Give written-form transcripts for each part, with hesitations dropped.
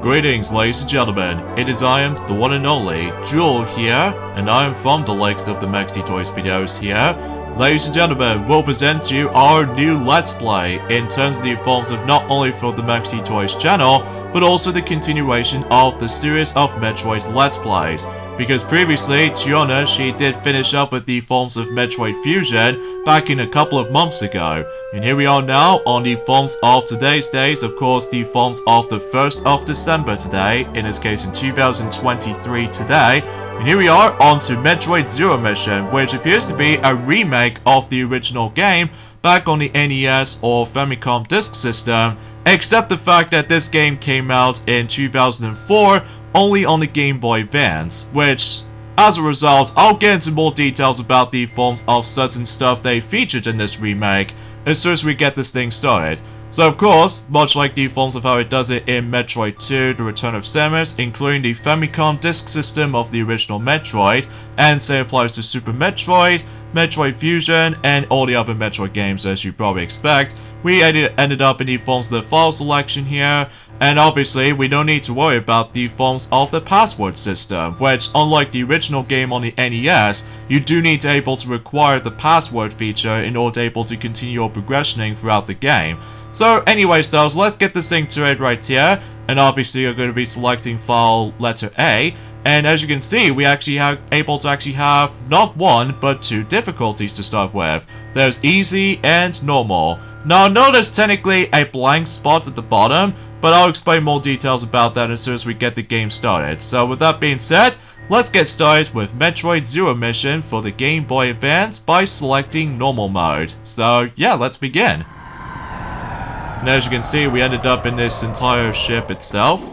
Greetings, ladies and gentlemen. It is I am, the one and only, Jewel here, and I am from the likes of the Maxi Toys videos here. Ladies and gentlemen, we'll present to you our new Let's Play in terms of the forms of not only for the Maxi Toys channel, but also the continuation of the series of Metroid Let's Plays. Because previously, Tiona, she did finish up with the forms of Metroid Fusion back in a couple of months ago. And here we are now on the forms of today's days, of course the forms of the 1st of December today, in this case in 2023 today. And here we are on to Metroid Zero Mission, which appears to be a remake of the original game back on the NES or Famicom Disk System, except the fact that this game came out in 2004 only on the Game Boy Advance, which, as a result, I'll get into more details about the forms of certain stuff they featured in this remake as soon as we get this thing started. So of course, much like the forms of how it does it in Metroid 2, The Return of Samus, including the Famicom Disk System of the original Metroid, and same applies to Super Metroid, Metroid Fusion, and all the other Metroid games as you probably expect, we ended up in the forms of the file selection here, and obviously we don't need to worry about the forms of the password system, which unlike the original game on the NES, you do need to able to require the password feature in order to able to continue your progressioning throughout the game. So anyways though, so let's get this thing to it right here, and obviously you're going to be selecting file letter A, and as you can see, we actually are able to have not one, but two difficulties to start with. There's easy and normal. Now notice technically a blank spot at the bottom, but I'll explain more details about that as soon as we get the game started. So with that being said, let's get started with Metroid Zero Mission for the Game Boy Advance by selecting normal mode. So yeah, let's begin. And as you can see, we ended up in this entire ship itself.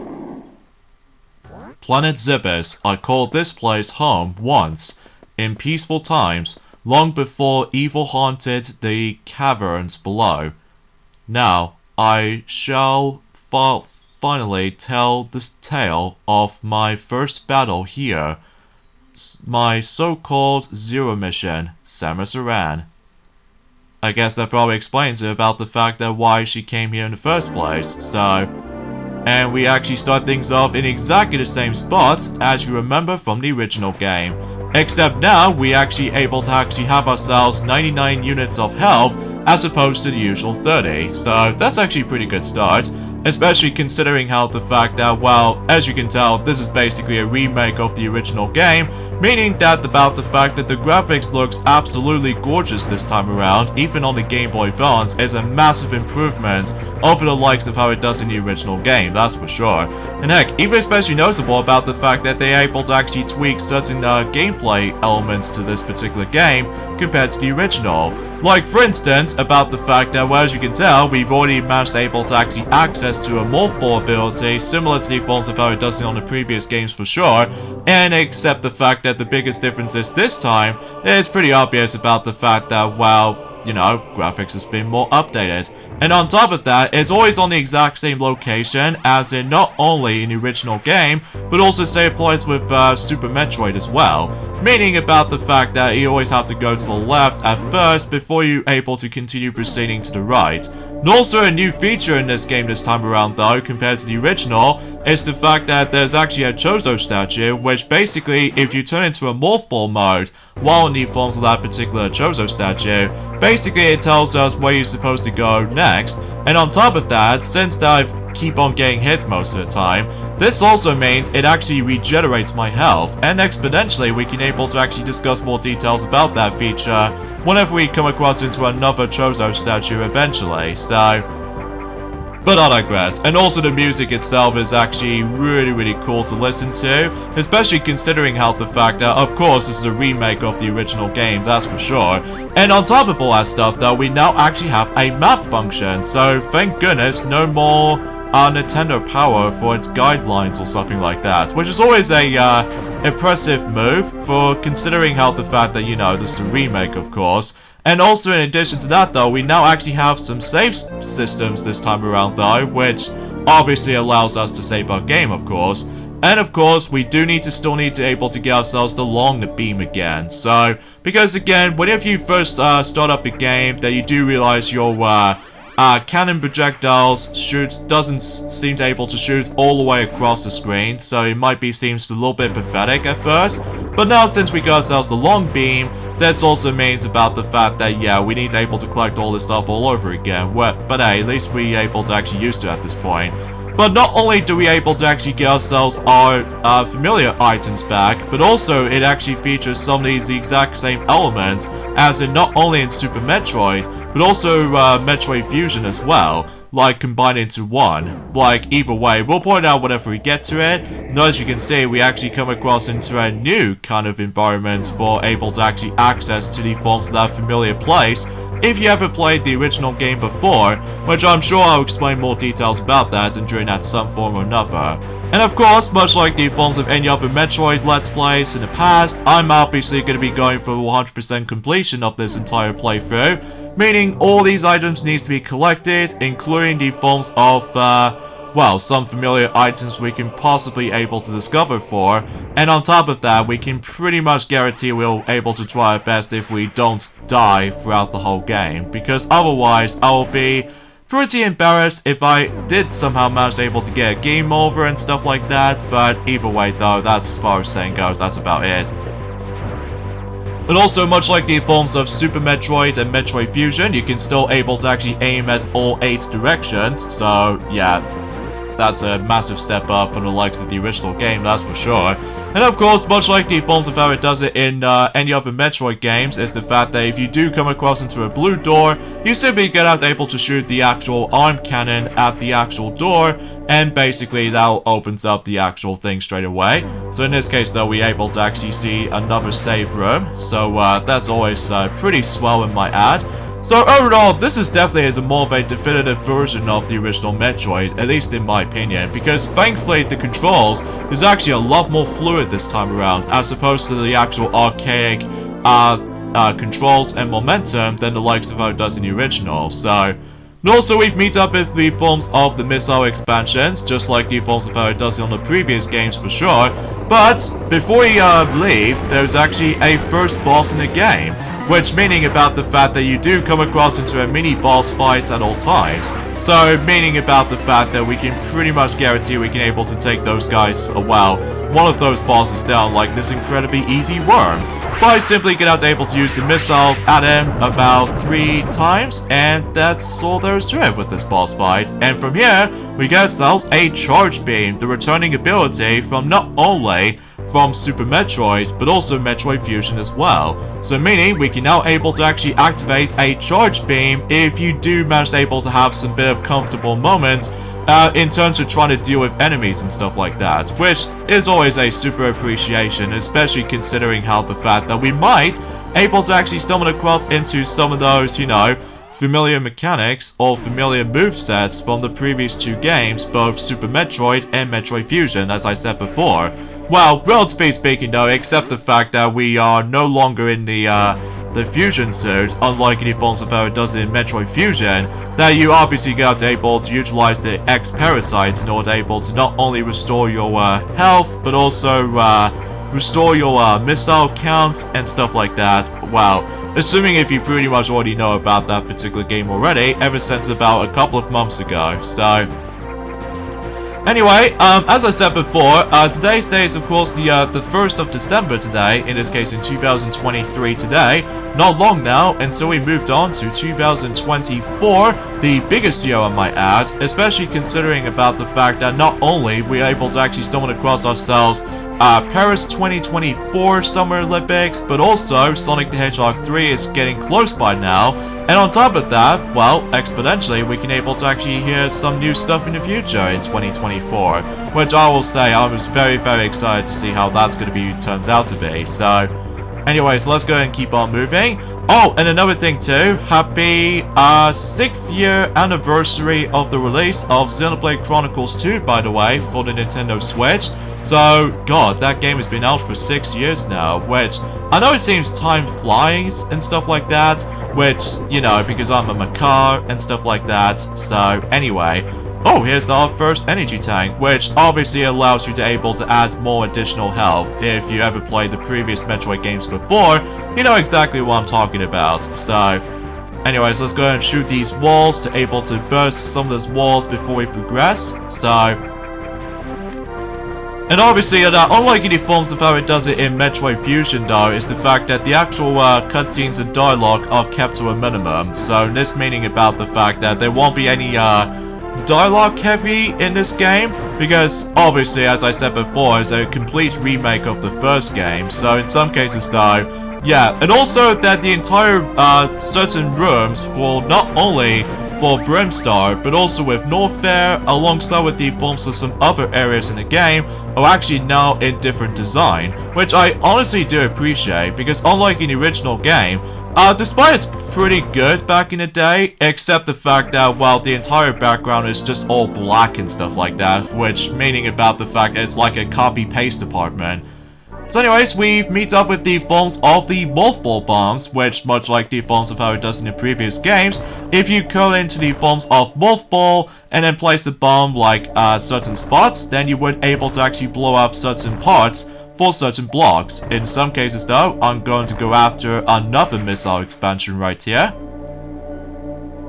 Planet Zebes. I called this place home once, in peaceful times, long before evil haunted the caverns below. Now, I shall finally tell this tale of my first battle here, my so-called Zero Mission, Samus Aran. I guess that probably explains it about the fact that why she came here in the first place, so... And we actually start things off in exactly the same spots as you remember from the original game. Except now, we actually able to have ourselves 99 units of health as opposed to the usual 30. So that's actually a pretty good start. Especially considering how the fact that, well, as you can tell, this is basically a remake of the original game, meaning that about the fact that the graphics looks absolutely gorgeous this time around, even on the Game Boy Advance, is a massive improvement over the likes of how it does in the original game, that's for sure. And heck, even especially noticeable about the fact that they're able to actually tweak certain gameplay elements to this particular game compared to the original. Like for instance, about the fact that, well, as you can tell, we've already managed to able to actually access to a morph ball ability similar to the forms of how it does it on the previous games for sure, and except the fact that the biggest difference is this time, it's pretty obvious about the fact that, well, you know, graphics has been more updated. And on top of that, it's always on the exact same location as in not only in the original game, but also say applies with Super Metroid as well. Meaning about the fact that you always have to go to the left at first before you're able to continue proceeding to the right. And also a new feature in this game this time around though, compared to the original, is the fact that there's actually a Chozo statue, which basically, if you turn into a morph ball mode while in the forms of that particular Chozo statue, basically it tells us where you're supposed to go next. And on top of that, since I keep on getting hit most of the time, this also means it actually regenerates my health, and exponentially we can able to actually discuss more details about that feature whenever we come across into another Chozo statue eventually, so... But I digress. And also the music itself is actually really cool to listen to, especially considering how the fact that, of course, this is a remake of the original game, that's for sure. And on top of all that stuff though, we now actually have a map function, so thank goodness no more Nintendo Power for its guidelines or something like that, which is always a impressive move for considering how the fact that, you know, this is a remake of course. And also in addition to that though, we now actually have some save systems this time around though, which obviously allows us to save our game of course. And of course, we do still need to able to get ourselves the long beam again. So, because again, whenever you first start up the game, that you do realize your cannon projectiles doesn't seem to able to shoot all the way across the screen, so it might seems a little bit pathetic at first. But now since we got ourselves the long beam, this also means about the fact that yeah, we need to able to collect all this stuff all over again. But hey, at least we able to actually use it at this point. But not only do we able to actually get ourselves our familiar items back, but also it actually features some of these exact same elements as in not only in Super Metroid, but also Metroid Fusion as well, like combined into one. Like either way, we'll point out whenever we get to it. And as you can see, we actually come across into a new kind of environment for able to actually access to the forms of that familiar place. If you ever played the original game before, which I'm sure I'll explain more details about that and during that some form or another. And of course, much like the forms of any other Metroid Let's Plays in the past, I'm obviously going to be going for 100% completion of this entire playthrough, meaning all these items needs to be collected, including the forms of, well, some familiar items we can possibly able to discover for, and on top of that, we can pretty much guarantee we'll able to try our best if we don't die throughout the whole game, because otherwise I will be pretty embarrassed if I did somehow manage able to get a game over and stuff like that, but either way though, that's as far as saying goes, that's about it. But also, much like the forms of Super Metroid and Metroid Fusion, you can still able to actually aim at all 8 directions, so yeah, that's a massive step up from the likes of the original game, that's for sure. And of course, much like the forms of how it does it in any other Metroid games, is the fact that if you do come across into a blue door, you simply get out able to shoot the actual arm cannon at the actual door, and basically that opens up the actual thing straight away. So in this case though, we're able to actually see another save room, so that's always pretty swell in my ad. So overall, this is definitely a more of a definitive version of the original Metroid, at least in my opinion, because thankfully the controls is actually a lot more fluid this time around, as opposed to the actual archaic controls and momentum than the likes of how it does in the original. So, and also we've met up with the forms of the missile expansions, just like the forms of how it does on the previous games for sure. But before we leave, there's actually a first boss in the game. Which meaning about the fact that you do come across into a mini boss fight at all times. So meaning about the fact that we can pretty much guarantee we can able to take those guys, well, one of those bosses down like this incredibly easy worm. By simply get out able to use the missiles at him about 3 times, and that's all there is to it with this boss fight. And from here, we get ourselves a charge beam, the returning ability from not only from Super Metroid, but also Metroid Fusion as well. So meaning we can now able to actually activate a charge beam if you do manage to able to have some bit of comfortable moments in terms of trying to deal with enemies and stuff like that, which is always a super appreciation, especially considering how the fact that we might able to actually stumble across into some of those, you know, familiar mechanics or familiar movesets from the previous 2 games, both Super Metroid and Metroid Fusion, as I said before. Well, relatively speaking though, except the fact that we are no longer in the fusion suit, unlike any forms of how it does in Metroid Fusion, that you obviously got able to utilize the X parasites in order able to not only restore your health, but also restore your missile counts and stuff like that. Wow. Assuming if you pretty much already know about that particular game already, ever since about a couple of months ago, so... Anyway, as I said before, today's day is of course the 1st of December today, in this case in 2023 today, not long now until we moved on to 2024, the biggest year I might add, especially considering about the fact that not only we're able to actually stumble across ourselves Paris 2024 Summer Olympics, but also Sonic the Hedgehog 3 is getting close by now, and on top of that, well, exponentially, we can able to actually hear some new stuff in the future in 2024, which I will say I was very, very excited to see how that's going to be turns out to be. So, anyways, let's go ahead and keep on moving. Oh, and another thing too, happy 6th year anniversary of the release of Xenoblade Chronicles 2, by the way, for the Nintendo Switch. So, god, that game has been out for 6 years now, which, I know it seems time flies and stuff like that, which, you know, because I'm a macaw and stuff like that, so, anyway. Oh, here's our first energy tank, which obviously allows you to able to add more additional health. If you ever played the previous Metroid games before, you know exactly what I'm talking about. So, anyways, let's go ahead and shoot these walls to able to burst some of those walls before we progress. So, and obviously, unlike any forms of how it does it in Metroid Fusion, though, is the fact that the actual cutscenes and dialogue are kept to a minimum. So, this meaning about the fact that there won't be any dialogue heavy in this game, because obviously, as I said before, it's a complete remake of the first game. So, in some cases, though, yeah, and also that the entire certain rooms will not only for Brimstar, but also with Norfair, alongside with the forms of some other areas in the game, are actually now in different design, which I honestly do appreciate, because unlike in the original game, despite it's pretty good back in the day, except the fact that, well, the entire background is just all black and stuff like that, which meaning about the fact that it's like a copy-paste department. So anyways, we've meet up with the forms of the Wolf Ball bombs, which, much like the forms of how it does in the previous games, if you go into the forms of Wolf Ball and then place the bomb like certain spots, then you would able to actually blow up certain parts for certain blocks. In some cases though, I'm going to go after another missile expansion right here.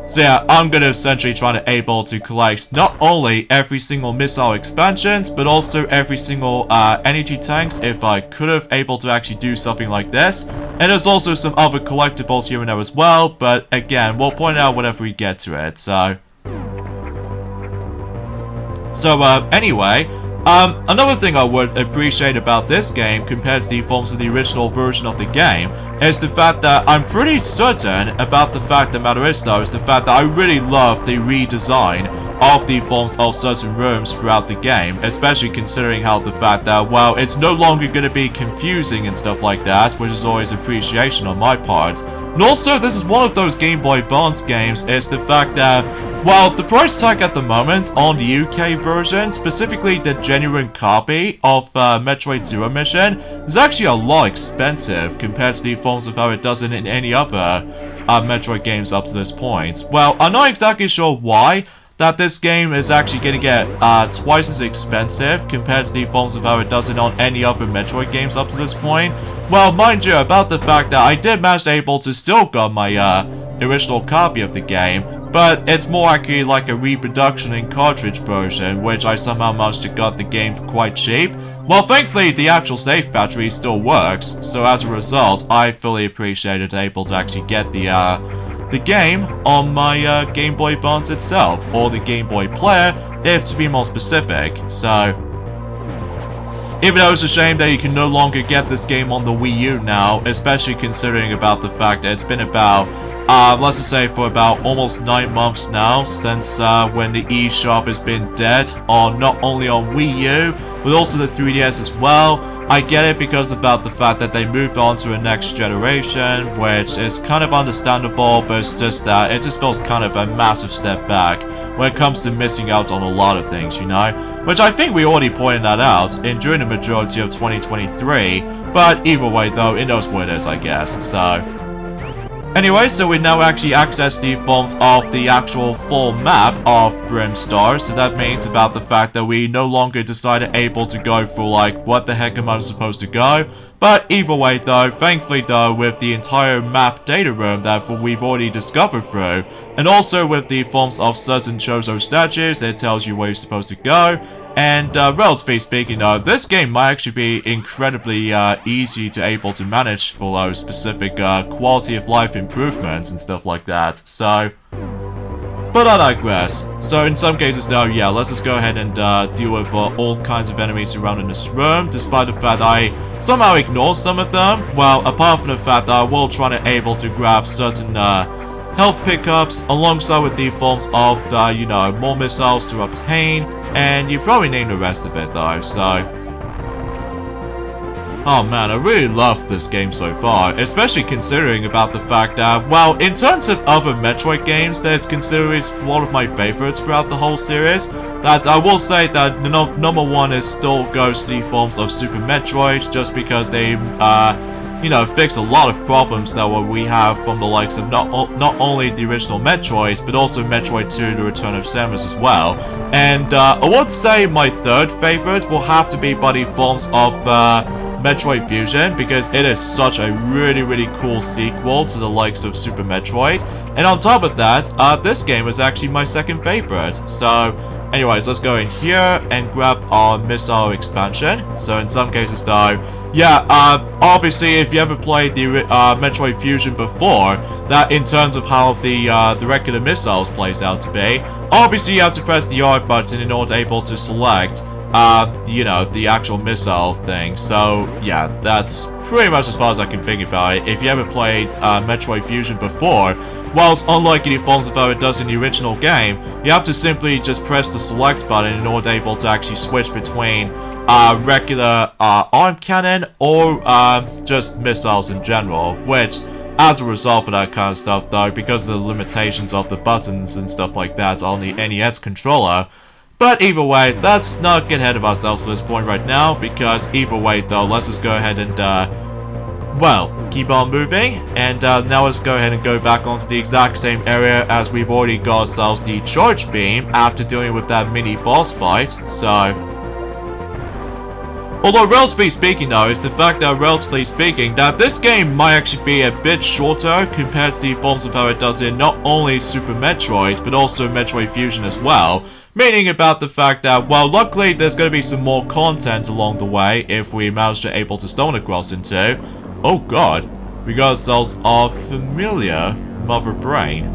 So yeah, I'm gonna essentially try to able to collect not only every single missile expansions, but also every single energy tanks if I could have able to actually do something like this. And there's also some other collectibles here and there as well, but again, we'll point out whenever we get to it, so... anyway, another thing I would appreciate about this game compared to the forms of the original version of the game is the fact that I'm pretty certain about the fact that matter is though is the fact that I really love the redesign of the forms of certain rooms throughout the game, especially considering how the fact that, well, it's no longer going to be confusing and stuff like that, which is always appreciation on my part. And also, this is one of those Game Boy Advance games, is the fact that, well, the price tag at the moment on the UK version, specifically the genuine copy of Metroid Zero Mission, is actually a lot expensive compared to the forms of how it does it in any other Metroid games up to this point. Well, I'm not exactly sure why that this game is actually going to get twice as expensive compared to the forms of how it does it on any other Metroid games up to this point. Well, mind you, about the fact that I did manage to able to still get my original copy of the game, but it's more actually like a reproduction in cartridge version, which I somehow managed to get the game for quite cheap. Well, thankfully, the actual save battery still works, so as a result, I fully appreciated able to actually get the game on my Game Boy Advance itself, or the Game Boy Player, if to be more specific. So, even though it's a shame that you can no longer get this game on the Wii U now, especially considering about the fact that it's been about, let's just say for about almost 9 months now since when the eShop has been dead, on not only on Wii U, but also the 3DS as well. I get it because about the fact that they moved on to a next generation, which is kind of understandable, but it's just that it just feels kind of a massive step back when it comes to missing out on a lot of things, you know? Which I think we already pointed that out during the majority of 2023, but either way though, it knows what it is, I guess, so... Anyway, so we now actually access the forms of the actual full map of Brimstar, so that means about the fact that we no longer decided able to go for like, what the heck am I supposed to go? But either way though, thankfully though, with the entire map data room that we've already discovered through, and also with the forms of certain Chozo statues, it tells you where you're supposed to go. And relatively speaking though, this game might actually be incredibly easy to able to manage for those specific quality of life improvements and stuff like that, so... But I digress. So in some cases though, yeah, let's just go ahead and deal with all kinds of enemies around in this room, despite the fact that I somehow ignore some of them. Well, apart from the fact that I will try to able to grab certain health pickups, alongside with the forms of, you know, more missiles to obtain, and you probably name the rest of it though, so... Oh man, I really love this game so far, especially considering about the fact that, well, in terms of other Metroid games, that's considered one of my favorites throughout the whole series. That I will say that the number one is still goes to the forms of Super Metroid, just because they, you know, fix a lot of problems that we have from the likes of not only the original Metroid, but also Metroid 2: The Return of Samus as well. And I would say my third favorite will have to be by the forms of Metroid Fusion, because it is such a really cool sequel to the likes of Super Metroid. And on top of that, this game was actually my second favorite. So anyways, let's go in here and grab our missile expansion. So in some cases though, yeah, obviously if you ever played the Metroid Fusion before, that in terms of how the regular missiles plays out to be, obviously you have to press the R button in order able to select, you know, the actual missile thing. So yeah, that's pretty much as far as I can think about it. If you ever played Metroid Fusion before, whilst unlike any forms of how it does in the original game, you have to simply just press the select button in order able to actually switch between regular arm cannon or just missiles in general, which as a result of that kind of stuff though, because of the limitations of the buttons and stuff like that on the NES controller. But either way, let's not get ahead of ourselves at this point right now, because either way though, let's just go ahead and well, keep on moving, and now let's go ahead and go back onto the exact same area as we've already got ourselves the charge beam after dealing with that mini boss fight. So although relatively speaking though, it's the fact that relatively speaking that this game might actually be a bit shorter compared to the forms of how it does in not only Super Metroid but also Metroid Fusion as well. Meaning about the fact that, well, luckily there's going to be some more content along the way if we manage to able to stumble across into. Oh god, we got ourselves our familiar Mother Brain.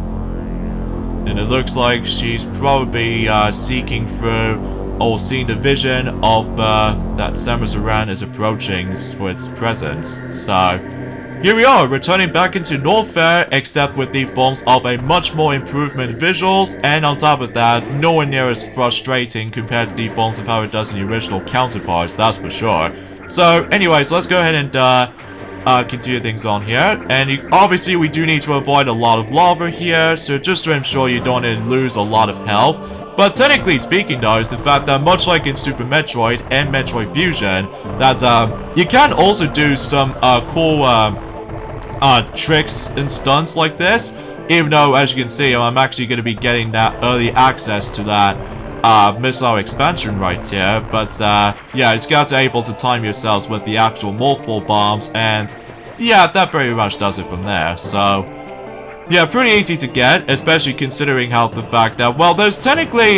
And it looks like she's probably seeking through or seeing the vision of that Samus Aran is approaching for its presence. So here we are, returning back into Norfair, except with the forms of a much more improvement visuals, and on top of that, nowhere near as frustrating compared to the forms of how it does in the original counterparts, that's for sure. So anyways, let's go ahead and continue things on here, and obviously we do need to avoid a lot of lava here, so just to ensure you don't lose a lot of health. But technically speaking though, is the fact that much like in Super Metroid and Metroid Fusion, that you can also do some cool tricks and stunts like this, even though as you can see I'm actually going to be getting that early access to that missile expansion right here. But yeah, it's got to able to time yourselves with the actual multiple bombs, and yeah, that pretty much does it from there. So yeah, pretty easy to get, especially considering how the fact that, well, there's technically,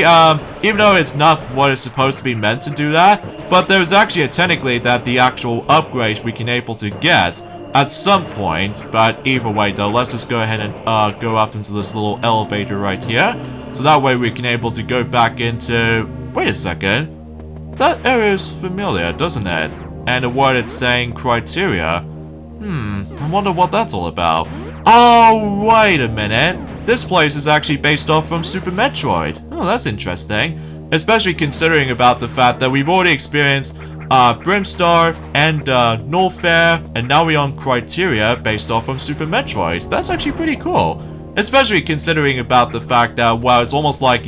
even though it's not what it's supposed to be meant to do that, but there's actually technically that the actual upgrade we can able to get at some point. But either way though, let's just go ahead and go up into this little elevator right here, so that way we can able to go back into, wait a second, that area is familiar, doesn't it? And the word it's saying criteria, I wonder what that's all about. Oh, wait a minute, this place is actually based off from Super Metroid. Oh, that's interesting, especially considering about the fact that we've already experienced Brimstar and Norfair, and now we're on criteria based off from Super Metroid. That's actually pretty cool, especially considering about the fact that, well, it's almost like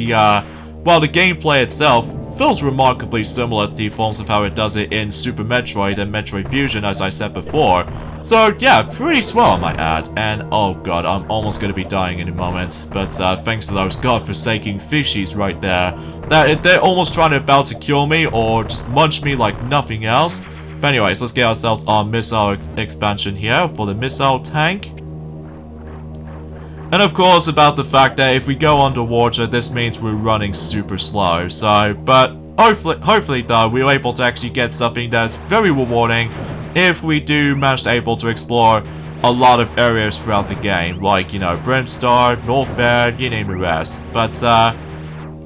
well, the gameplay itself feels remarkably similar to the forms of how it does it in Super Metroid and Metroid Fusion, as I said before. So yeah, pretty swell I might add. And oh god, I'm almost going to be dying in a moment, but thanks to those godforsaken fishies right there, they're almost trying to about to kill me or just munch me like nothing else. But anyways, let's get ourselves our missile expansion here for the missile tank. And of course about the fact that if we go underwater, this means we're running super slow. So, but hopefully though, we're able to actually get something that's very rewarding if we do manage to able to explore a lot of areas throughout the game, like, you know, Brimstar, Norfair, you name the rest. But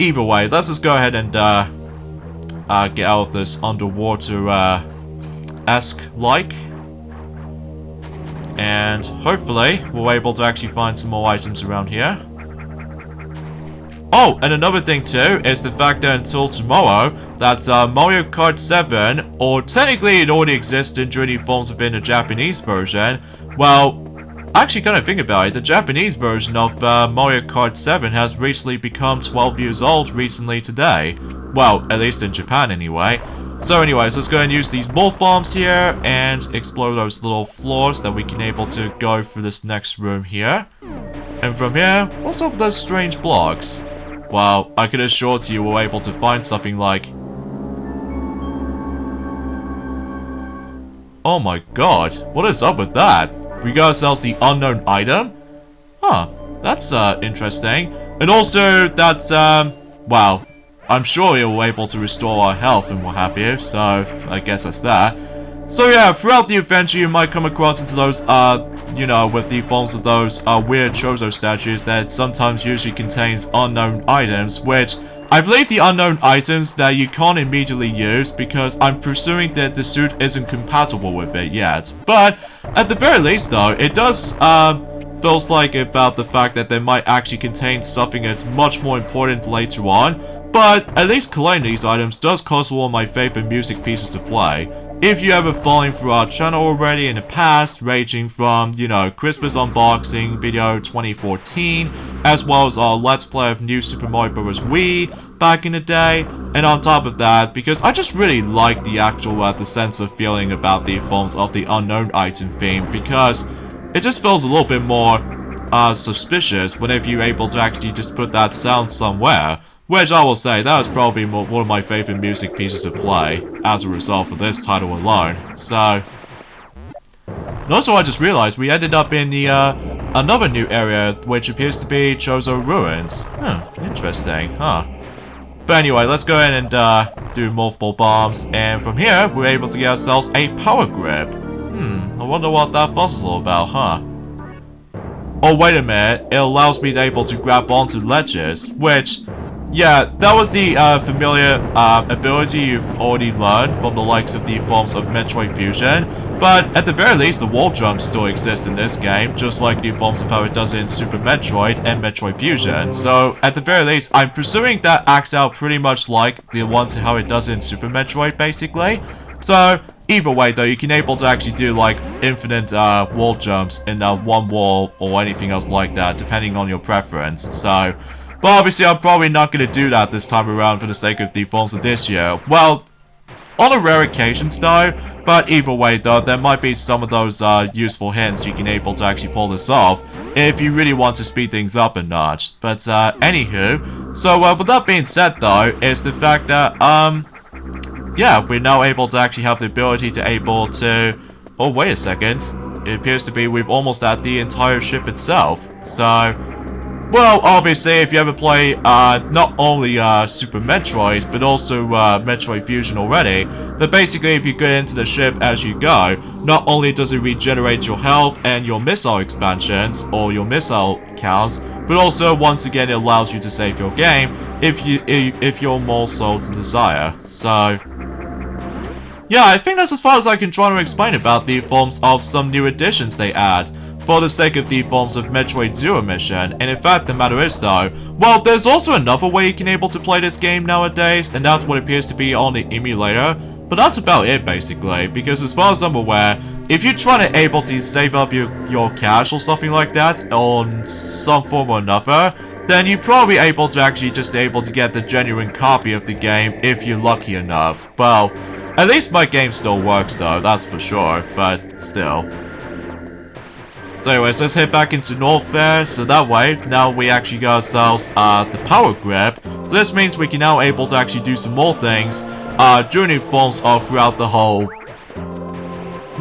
either way, let's just go ahead and get out of this underwater esque like. And hopefully we're able to actually find some more items around here. Oh, and another thing too is the fact that until tomorrow, that Mario Kart 7, or technically it already existed during the forms within the Japanese version. Well, actually kind of think about it, the Japanese version of Mario Kart 7 has recently become 12 years old recently today. Well, at least in Japan anyway. So anyways, let's go and use these morph bombs here and explore those little floors that we can able to go through this next room here. And from here, what's up with those strange blocks? Well, I can assure you we're able to find something like... Oh my god, what is up with that? We got ourselves the unknown item? Huh, that's interesting. And also, that's, wow, I'm sure you're able to restore our health and what have you, so I guess that's that. So yeah, throughout the adventure you might come across into those, you know, with the forms of those weird Chozo statues that sometimes usually contains unknown items, which I believe the unknown items that you can't immediately use because I'm presuming that the suit isn't compatible with it yet. But at the very least though, it does feels like about the fact that they might actually contain something that's much more important later on. But at least collecting these items does cause one of my favorite music pieces to play. If you ever fallen through our channel already in the past, ranging from, you know, Christmas unboxing video 2014, as well as our Let's Play of New Super Mario Bros. Wii back in the day, and on top of that, because I just really like the actual, the sense of feeling about the forms of the unknown item theme, because it just feels a little bit more, suspicious whenever you're able to actually just put that sound somewhere. Which I will say, that is probably one of my favorite music pieces to play, as a result of this title alone. So, and also I just realized we ended up in the, another new area, which appears to be Chozo Ruins. Huh, interesting, huh. But anyway, let's go ahead and, do multiple bombs, and from here, we're able to get ourselves a power grip. I wonder what that fuss is all about, huh. Oh, wait a minute, it allows me to able to grab onto ledges, which... yeah, that was the familiar ability you've already learned from the likes of the forms of Metroid Fusion, but at the very least the wall jumps still exist in this game, just like the forms of how it does in Super Metroid and Metroid Fusion. So at the very least, I'm presuming that acts out pretty much like the ones how it does in Super Metroid basically. So either way though, you can able to actually do like infinite wall jumps in one wall or anything else like that, depending on your preference. So... but obviously I'm probably not going to do that this time around for the sake of the forms of this year. Well, on a rare occasions though, but either way though, there might be some of those useful hints you can able to actually pull this off if you really want to speed things up a notch. But anywho, so with that being said though, is the fact that, yeah, we're now able to actually have the ability to able to... oh, wait a second. It appears to be we've almost at the entire ship itself. So... well, obviously, if you ever play, not only, Super Metroid, but also, Metroid Fusion already, that basically if you get into the ship as you go, not only does it regenerate your health and your missile expansions, or your missile counts, but also, once again, it allows you to save your game, if you're more so to desire. So... yeah, I think that's as far as I can try to explain about the forms of some new additions they add, for the sake of the forms of Metroid Zero Mission. And in fact, the matter is though, well, there's also another way you can able to play this game nowadays, and that's what appears to be on the emulator. But that's about it basically, because as far as I'm aware, if you're trying to able to save up your cash or something like that, on some form or another, then you're probably able to actually just able to get the genuine copy of the game if you're lucky enough. Well, at least my game still works though, that's for sure, but still. So anyways, let's head back into Norfair, so that way, now we actually got ourselves the power grip. So this means we can now able to actually do some more things during the forms of throughout the whole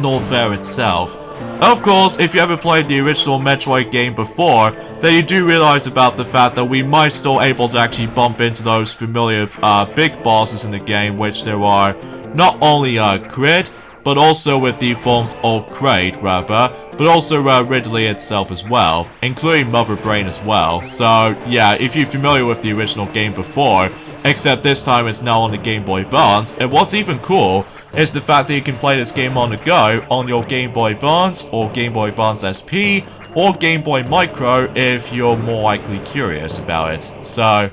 Norfair itself. Of course, if you ever played the original Metroid game before, then you do realize about the fact that we might still able to actually bump into those familiar big bosses in the game, which there are not only Crid, but also with the forms of Kraid, rather, but also Ridley itself as well, including Mother Brain as well. So yeah, if you're familiar with the original game before, except this time it's now on the Game Boy Advance, and what's even cool is the fact that you can play this game on the go on your Game Boy Advance, or Game Boy Advance SP, or Game Boy Micro if you're more likely curious about it. So...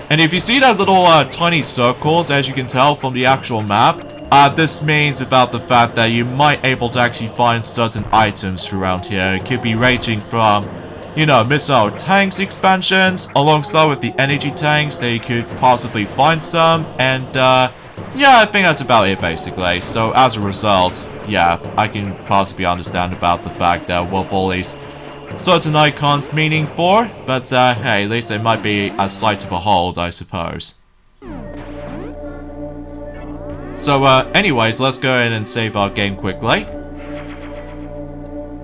and if you see that little tiny circles, as you can tell from the actual map, this means about the fact that you might able to actually find certain items around here. It could be ranging from, you know, missile tanks expansions, alongside with the energy tanks that you could possibly find some, and yeah, I think that's about it basically. So as a result, yeah, I can possibly understand about the fact that what all these certain icons meaning for, but hey, at least they might be a sight to behold, I suppose. So, anyways, let's go ahead and save our game quickly.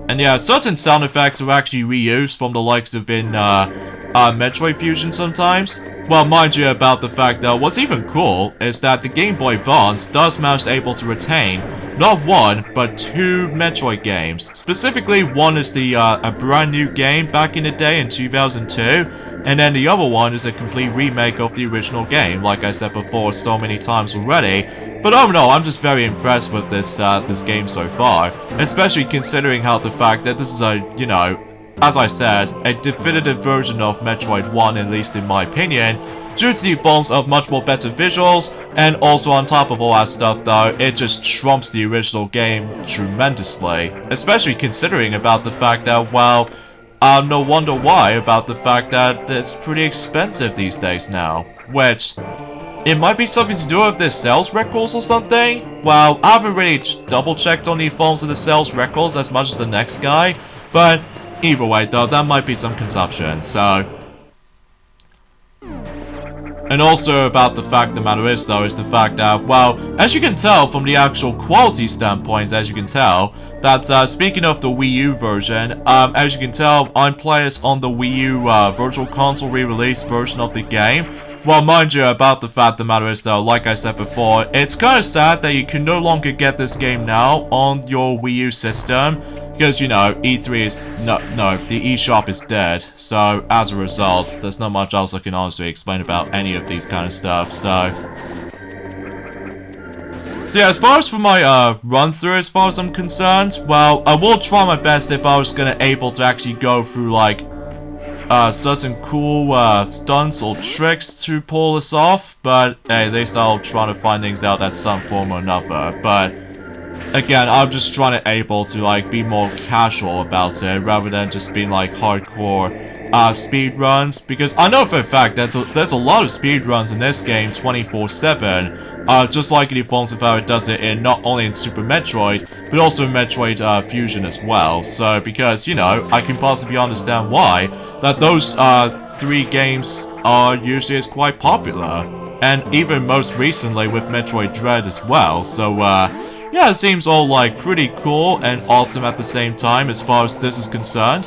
And yeah, certain sound effects are actually reused from the likes of in Metroid Fusion sometimes. Well, mind you about the fact that what's even cool is that the Game Boy Advance does manage to able to retain not one, but two Metroid games. Specifically, one is the a brand new game back in the day in 2002, and then the other one is a complete remake of the original game, like I said before so many times already. But overall, I'm just very impressed with this this game so far, especially considering how the fact that this is a, you know, as I said, a definitive version of Metroid 1, at least in my opinion, due to the forms of much more better visuals, and also on top of all that stuff though, it just trumps the original game tremendously, especially considering about the fact that, well, no wonder why about the fact that it's pretty expensive these days now, which it might be something to do with their sales records or something. Well, I haven't really double checked on the forms of the sales records as much as the next guy, but either way though, that might be some consumption, so. And also about the fact the matter is though, is the fact that, well, as you can tell from the actual quality standpoint, as you can tell, that speaking of the Wii U version, as you can tell, I'm playing this on the Wii U Virtual Console re-release version of the game. Well, mind you, about the fact the matter is though, like I said before, it's kind of sad that you can no longer get this game now on your Wii U system. Because, you know, E3 is, no, the eShop is dead, so as a result, there's not much else I can honestly explain about any of these kind of stuff, so yeah, as far as for my run through, as far as I'm concerned, well, I will try my best if I was gonna able to actually go through, like, certain cool stunts or tricks to pull this off, but hey, at least I'll try to find things out at some form or another, but again, I'm just trying to able to like be more casual about it rather than just being like hardcore speed runs, because I know for a fact that there's a lot of speed runs in this game 24/7, just like in the forms of how it does it in not only in Super Metroid but also in Metroid Fusion as well. So because, you know, I can possibly understand why that those three games are usually quite popular, and even most recently with Metroid Dread as well. So yeah, it seems all like pretty cool and awesome at the same time as far as this is concerned.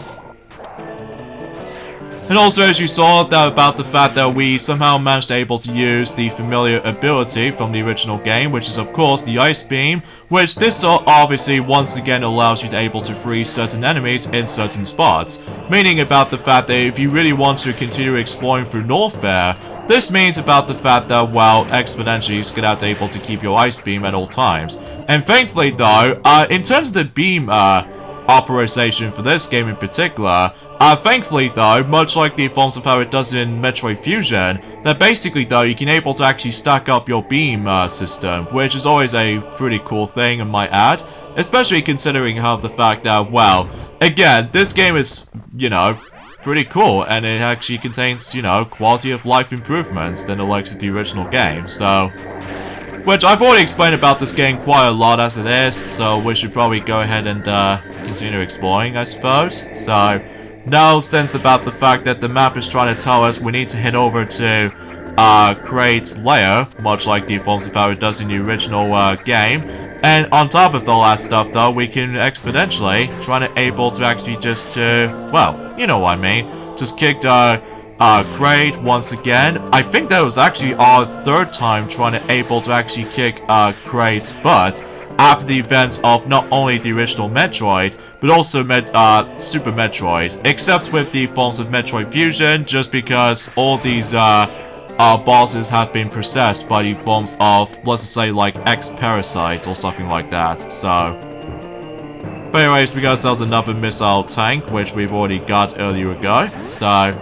And also, as you saw, that about the fact that we somehow managed to able to use the familiar ability from the original game, which is of course the Ice Beam, which this obviously once again allows you to able to freeze certain enemies in certain spots. Meaning about the fact that if you really want to continue exploring through Norfair, this means about the fact that, well, exponentially you're gonna have to able to keep your Ice Beam at all times. And thankfully though, in terms of the beam authorization for this game in particular, thankfully though, much like the forms of how it does in Metroid Fusion, that basically though you can able to actually stack up your beam system, which is always a pretty cool thing I might add, especially considering how the fact that, well, again, this game is, you know, pretty cool, and it actually contains, you know, quality of life improvements than the likes of the original game, so. Which I've already explained about this game quite a lot as it is, so we should probably go ahead and continue exploring, I suppose. So, now since about the fact that the map is trying to tell us we need to head over to Kraid's lair, much like the forms of how it does in the original game. And on top of all that stuff though, we can exponentially try to able to actually just well, you know what I mean, just kick Kraid once again. I think that was actually our third time trying to able to actually kick Kraid's butt after the events of not only the original Metroid, but also Super Metroid, except with the forms of Metroid Fusion, just because all these bosses have been possessed by the forms of, let's say, like X-Parasite or something like that, so. But anyways, we got ourselves another missile tank, which we've already got earlier ago, so.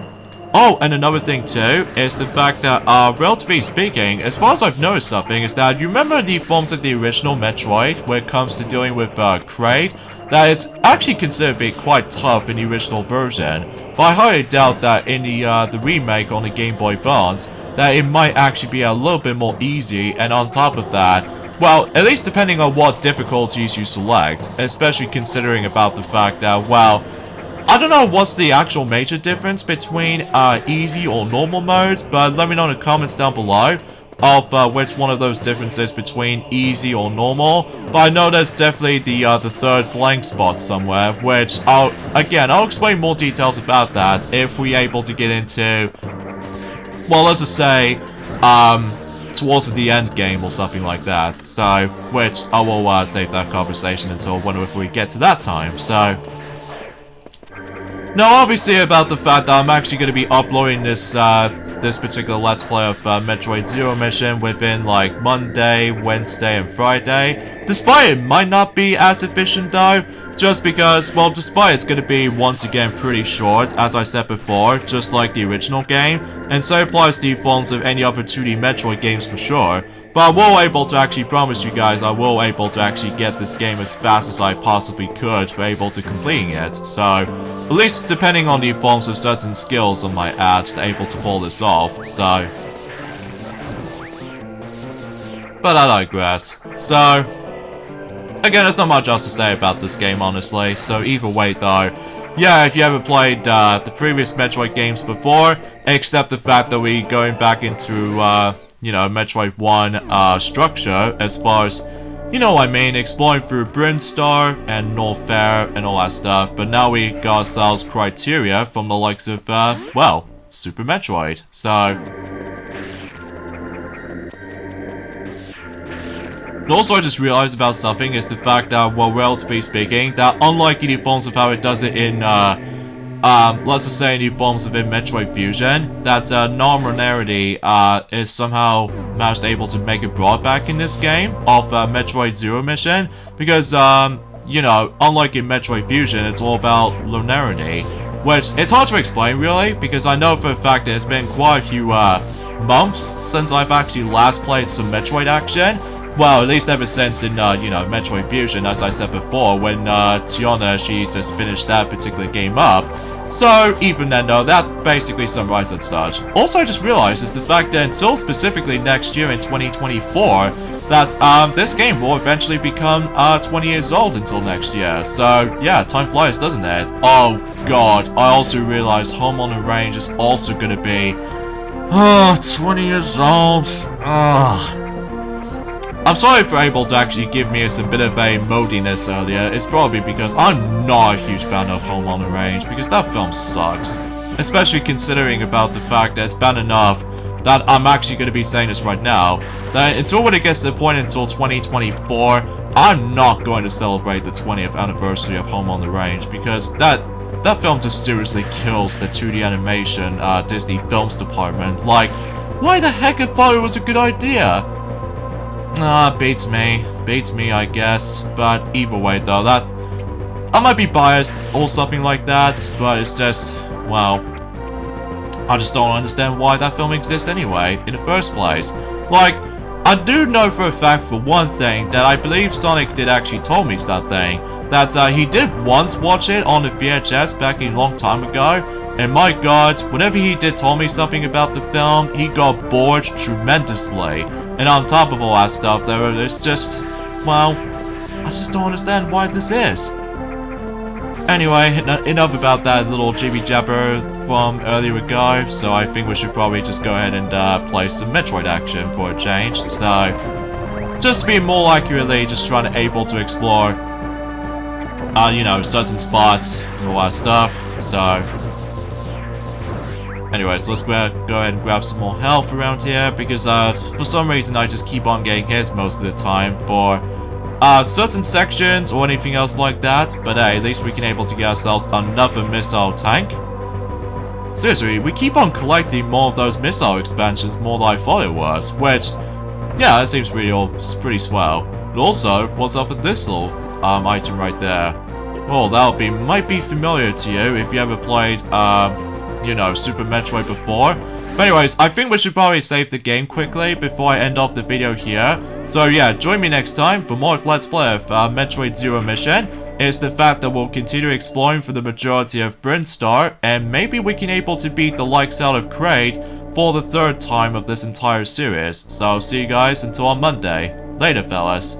Oh, and another thing too, is the fact that, relatively speaking, as far as I've noticed something, is that you remember the forms of the original Metroid, when it comes to dealing with Kraid, that is actually considered to be quite tough in the original version, but I highly doubt that in the remake on the Game Boy Advance, that it might actually be a little bit more easy, and on top of that, well, at least depending on what difficulties you select, especially considering about the fact that, well, I don't know what's the actual major difference between easy or normal mode, but let me know in the comments down below. of which one of those differences between easy or normal, but I know there's definitely the third blank spot somewhere, which I'll explain more details about that if we're able to get into, well, let's just say, towards the end game or something like that. So, which I will save that conversation until if we get to that time. So, now obviously about the fact that I'm actually going to be uploading this this particular Let's Play of Metroid Zero Mission within like Monday, Wednesday, and Friday. Despite it might not be as efficient though, just because, well, despite it's going to be once again pretty short, as I said before, just like the original game, and so applies to the forms of any other 2D Metroid games for sure. But I will able to actually promise you guys I will able to actually get this game as fast as I possibly could for able to completing it. So, at least depending on the forms of certain skills on my ad to able to pull this off, so. But I digress. So, again, there's not much else to say about this game, honestly. So either way, though, yeah, if you ever played the previous Metroid games before, except the fact that we're going back into, you know, Metroid 1 structure, as far as, you know what I mean, exploring through Brinstar and North Fair and all that stuff, but now we got ourselves criteria from the likes of, well, Super Metroid, so. And also I just realized about something is the fact that, well, relatively speaking, that unlike any forms of how it does it in, let's just say any forms of Metroid Fusion, that non-linearity is somehow managed able to make it brought back in this game of Metroid Zero Mission, because, you know, unlike in Metroid Fusion, it's all about linearity, which it's hard to explain really, because I know for a fact that it's been quite a few months since I've actually last played some Metroid action. Well, at least ever since in, you know, Metroid Fusion, as I said before, when Tiana, she just finished that particular game up. So, even then, though, that basically summarizes as such. Also, I just realized is the fact that until specifically next year in 2024, that this game will eventually become 20 years old until next year. So, yeah, time flies, doesn't it? Oh, God. I also realized Home on the Range is also going to be, 20 years old. I'm sorry for able to actually give me a bit of a moodiness earlier. It's probably because I'm not a huge fan of Home on the Range, because that film sucks. Especially considering about the fact that it's bad enough that I'm actually going to be saying this right now, that until when it gets to the point until 2024, I'm not going to celebrate the 20th anniversary of Home on the Range, because that film just seriously kills the 2D animation Disney Films department. Like, why the heck I thought it was a good idea? Beats me, I guess, but either way though, that, I might be biased or something like that, but it's just, well, I just don't understand why that film exists anyway, in the first place. Like, I do know for a fact, for one thing, that I believe Sonic did actually told me something, that he did once watch it on the VHS back a long time ago, and my god, whenever he did tell me something about the film, he got bored tremendously. And on top of all that stuff, though, it's just, well, I just don't understand why this is. Anyway, enough about that little jibby-jabber from earlier ago, so I think we should probably just go ahead and play some Metroid action for a change. So, just to be more accurately, just trying to able to explore, you know, certain spots and all that stuff, so. Anyways, let's go ahead and grab some more health around here, because for some reason I just keep on getting hit most of the time for certain sections or anything else like that, but hey, at least we can able to get ourselves another missile tank. Seriously, we keep on collecting more of those missile expansions more than I thought it was, which, yeah, that seems pretty swell. But also, what's up with this little item right there? Well, might be familiar to you if you ever played you know, Super Metroid before. But anyways, I think we should probably save the game quickly before I end off the video here. So yeah, join me next time for more of Let's Play of Metroid Zero Mission. It's the fact that we'll continue exploring for the majority of Brinstar, and maybe we can able to beat the likes out of Kraid for the third time of this entire series. So I'll see you guys until on Monday. Later, fellas.